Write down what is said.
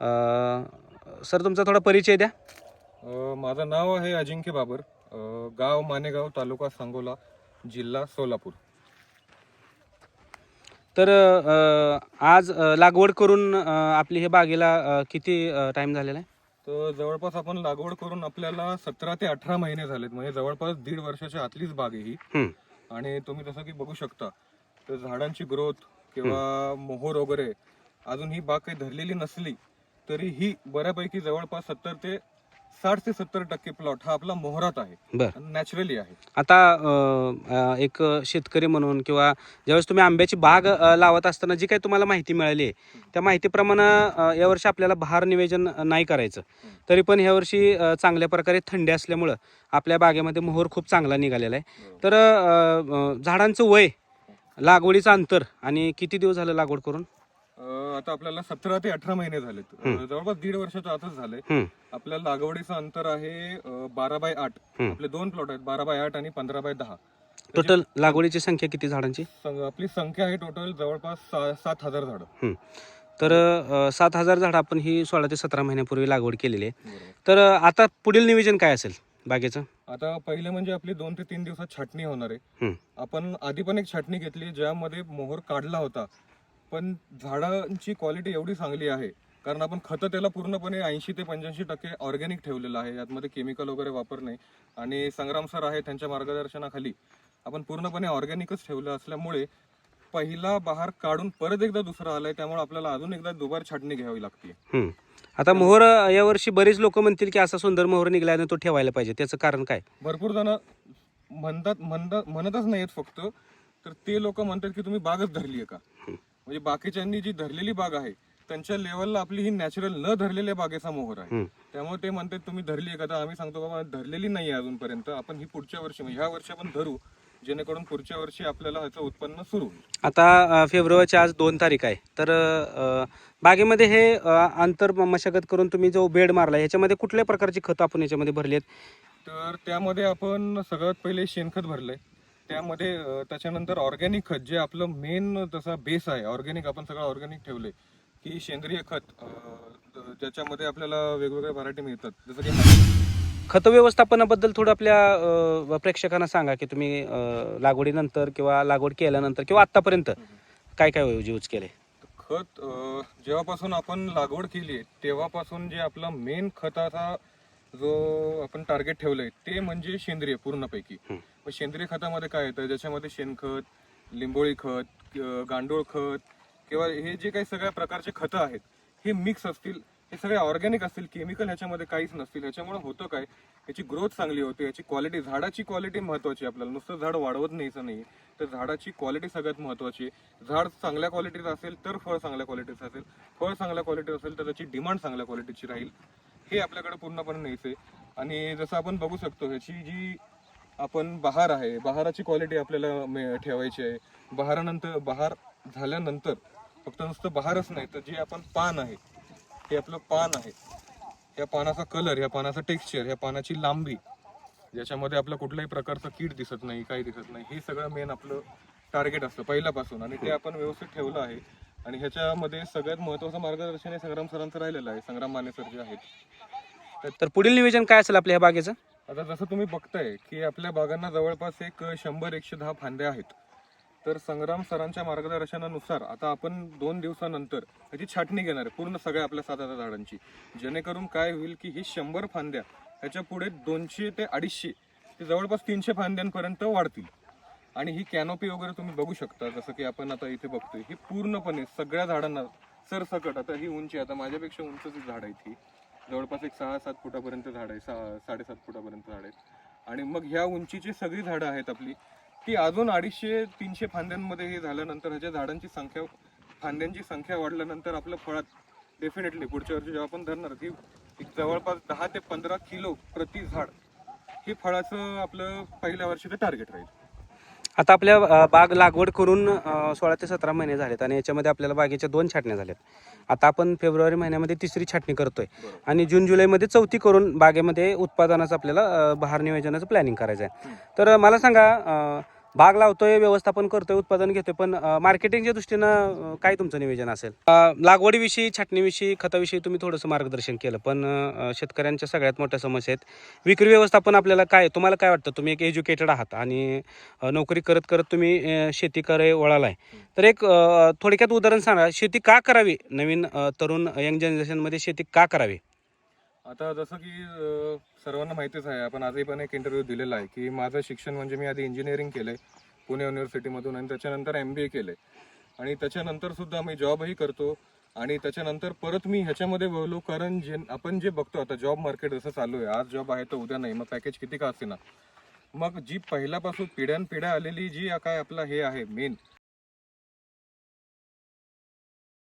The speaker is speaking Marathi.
सर तुमचा थोडा परिचय द्या. माझं नाव आहे अजिंक्य बाबर, गाव मानेगाव, तालुका सांगोला, जिल्हा सोलापूर. तर आज लागवड करून आपली हे बागेला किती टाइम झालेला आहे? तर जवळपास आपण लागवड करून आपल्याला 17 ते 18 महिने झालेत, म्हणजे जवळपास 1.5 वर्षाच्या आतलीच बाग आहे ही. आणि तुम्ही जसं की बघू शकता तर झाडांची ग्रोथ किंवा मोहर वगैरे अजून ही बाग काही धरलेली नसली तरी ही बऱ्यापैकी जवळपास 60 ते 70% प्लॉट हा आपला मोहरात आहे, बरं. नॅचरली आहे. आता एक शेतकरी म्हणून किंवा ज्यावेळेस तुम्ही आंब्याची बाग लावत असताना जी काही तुम्हाला माहिती मिळाली आहे त्या माहितीप्रमाणे यावर्षी आपल्याला बहार नियोजन नाही करायचं, तरी पण यावर्षी चांगल्या प्रकारे थंडी असल्यामुळं आपल्या बागेमध्ये मोहर खूप चांगला निघालेला आहे. तर झाडांचं वय, लागवडीचं अंतर आणि किती दिवस झालं लागवड करून? आता आपल्याला 17 ते 18 महिने झालेत, जवळपास 1.5 वर्षाच्या आतच झालंय. आपल्या लागवडीचं अंतर आहे 12x8. आपले 2 प्लॉट आहेत, 12x8 आणि 15x10. टोटल लागवडीची संख्या किती झाडांची? आपली संख्या आहे टोटल जवळपास 7,000 झाडं. तर 7,000 झाडं आपण ही 16 ते 17 महिन्यापूर्वी लागवड केलेली आहे. तर आता पुढील नियोजन काय असेल बागेचं? आता पहिले म्हणजे आपली 2 ते 3 दिवसात छाटणी होणार आहे. आपण आधी पण एक छाटणी घेतली ज्यामध्ये मोहर काढला होता, पण झाडांची क्वालिटी एवढी चांगली आहे कारण आपण खतं त्याला पूर्णपणे 80 ते 85% ऑर्गॅनिक ठेवलेलं आहे, यातमध्ये केमिकल वगैरे वापर नाही. आणि संग्राम सर आहे त्यांच्या मार्गदर्शनाखाली आपण पूर्णपणे ऑर्गॅनिकच ठेवलं असल्यामुळे पहिला बहार काढून परत एकदा दुसरा आलाय, त्यामुळे आपल्याला अजून एकदा दुबार छाटणी घ्यावी लागते. आता मोहर यावर्षी बरेच लोक म्हणतील की असा सुंदर मोहर निघाल्याने तो ठेवायला पाहिजे, त्याचं कारण काय? भरपूर जण म्हणतच नाहीत फक्त, तर ते लोक म्हणतात की तुम्ही बागच धरली आहे का. म्हणजे बाकीच्यांनी जी धरलेली बाग आहे त्यांच्या लेवलला आपली ही नॅचरल न धरलेल्या बागेचा मोहर आहे, त्यामुळे ते म्हणतात तुम्ही धरली आहे का. तर आम्ही सांगतो बाबा धरलेली नाही आहे अजूनपर्यंत, आपण ही पुढच्या वर्षी म्हणजे ह्या वर्षी आपण धरू, जेणेकरून पुढच्या वर्षी आपल्याला ह्याचं उत्पन्न सुरू होईल. आता फेब्रुवारीची आज 2 तारीख आहे, तर बागेमध्ये हे अंतर मशागत करून तुम्ही जो बेड मारला ह्याच्यामध्ये कुठल्या प्रकारची खतं आपण याच्यामध्ये भरली आहेत? तर त्यामध्ये आपण सगळ्यात पहिले शेणखत भरलंय, त्यामध्ये त्याच्यानंतर ऑर्गॅनिक खत जे आपलं मेन तसा बेस आहे. ऑर्गॅनिक आपण सगळं ऑर्गॅनिक ठेवलंय की सेंद्रिय खत, ज्याच्यामध्ये आपल्याला वेगवेगळ्या व्हरायटी मिळतात, जसं की खत व्यवस्थापनाबद्दल थोडं आपल्या प्रेक्षकांना सांगा की तुम्ही लागवडीनंतर किंवा लागवड केल्यानंतर किंवा आतापर्यंत काय काय यूज केले? खत जेव्हापासून आपण लागवड केली आहे तेव्हापासून जे आपला मेन खताचा जो आपण टार्गेट ठेवलंय ते म्हणजे सेंद्रिय पूर्णपैकी. सेंद्रिय खतामध्ये काय येतं, ज्याच्यामध्ये शेणखत, लिंबोळी खत, गांडूळ खत किंवा हे जे काही सगळ्या प्रकारचे खतं आहेत हे मिक्स असतील, हे सगळे ऑर्गॅनिक असतील, केमिकल ह्याच्यामध्ये काहीच नसतील. ह्याच्यामुळे होतं काय, याची ग्रोथ चांगली होते, याची क्वालिटी, झाडाची क्वालिटी महत्वाची. आपल्याला नुसतं झाड वाढवत न्यायचं नाही, तर झाडाची क्वालिटी सगळ्यात महत्वाची. झाड चांगल्या क्वालिटीचं असेल तर फळ चांगल्या क्वालिटीचं असेल, फळ चांगल्या क्वालिटीचं असेल तर त्याची डिमांड चांगल्या क्वालिटीची राहील, हे आपल्याकडे पूर्णपणे न्यायचंय. आणि जसं आपण बघू शकतो ह्याची जी आपण बहार आहे, बहाराची क्वालिटी आपल्याला ठेवायची आहे. बहार झाल्यानंतर फक्त नुसतं बहारच नाही, तर जे आपण पान आहे, हे आपलं पान आहे, या पानाचा कलर, या पानाचा टेक्स्चर, या पानाची लांबी, ज्याच्यामध्ये आपलं कुठल्याही प्रकारचं कीड दिसत नाही, काही दिसत नाही, हे सगळं मेन आपलं टार्गेट असतं पहिल्यापासून, आणि ते आपण व्यवस्थित ठेवलं आहे. आणि ह्याच्यामध्ये सगळ्यात महत्वाचं मार्गदर्शन हे संग्राम सरांचं राहिलेलं आहे, संग्राम माने सर जे आहेत. तर पुढील नियोजन काय असेल आपल्या ह्या बागेचं? आता जसं तुम्ही बघताय की आपल्या बागांना जवळपास एक 100-110 फांद्या आहेत, तर संग्राम सरांच्या मार्गदर्शनानुसार आता आपण 2 दिवसानंतर ह्याची छाटणी घेणार आहे पूर्ण सगळ्या आपल्या 7,000 झाडांची, जेणेकरून काय होईल की ही 100 फांद्या ह्याच्या पुढे 200 ते 250 ते जवळपास 300 फांद्यांपर्यंत वाढतील. आणि ही कॅनोपी वगैरे तुम्ही बघू शकता, जसं की आपण आता इथे बघतोय, ही पूर्णपणे सगळ्या झाडांना सरसकट, आता ही उंची, आता माझ्यापेक्षा उंचच झाड आहे, ही जवळपास एक 6-7 फुटापर्यंत झाड आहे, 6-7.5 फुटापर्यंत झाड आहे. आणि मग ह्या उंचीची सगळी झाडं आहेत आपली, ती अजून 250-300 फांद्यांमध्ये हे झाल्यानंतर ह्याच्या झाडांची संख्या, फांद्यांची संख्या वाढल्यानंतर आपलं फळात डेफिनेटली पुढच्या वर्षी जेव्हा आपण धरणार ती जवळपास 10 ते 15 किलो प्रति झाड हे फळाचं आपलं पहिल्या वर्षीचं टार्गेट राहील. आता आपल्या बाग लागवड करून 16 ते 17 महिने झालेत आणि याच्यामध्ये आपल्याला बागेच्या 2 छाटण्या झाल्यात. आता आपण फेब्रुवारी महिन्यामध्ये 3री छाटणी करतोय आणि जून जुलैमध्ये 4थी करून बागेमध्ये उत्पादनाचं आपल्याला बहार नियोजनाचं प्लॅनिंग करायचं आहे. तर मला सांगा, बाग लावतोय, व्यवस्थापन करतोय, उत्पादन घेतोय, पण मार्केटिंगच्या दृष्टीनं काय तुमचं नियोजन असेल? लागवडीविषयी, छाटणीविषयी, खताविषयी तुम्ही थोडंसं मार्गदर्शन केलं, पण शेतकऱ्यांच्या सगळ्यात मोठ्या समस्या आहेत. विक्री व्यवस्थापन आपल्याला काय, तुम्हाला काय वाटतं? तुम्ही एक एज्युकेटेड आहात आणि नोकरी करत करत तुम्ही शेतीकडे वळालाय, तर एक थोडक्यात उदाहरण सांगा, शेती का करावी? नवीन तरुण यंग जनरेशनमध्ये शेती का करावी? आता जसं की सर्वांना माहितीच आहे, आपण आजही पण एक इंटरव्ह्यू दिलेला आहे की माझं शिक्षण म्हणजे मी आधी इंजिनिअरिंग केलंय पुणे युनिव्हर्सिटीमधून आणि त्याच्यानंतर MBA केलंय आणि त्याच्यानंतर सुद्धा मी जॉबही करतो आणि त्याच्यानंतर परत मी ह्याच्यामध्ये वळलो कारण आपण जे बघतो आता जॉब मार्केट जसं चालू आहे, आज जॉब आहे तर उद्या नाही, मग पॅकेज किती का असेना, मग जी पहिल्यापासून पिढ्यानपिढ्या आलेली जी काय आपला हे आहे मेन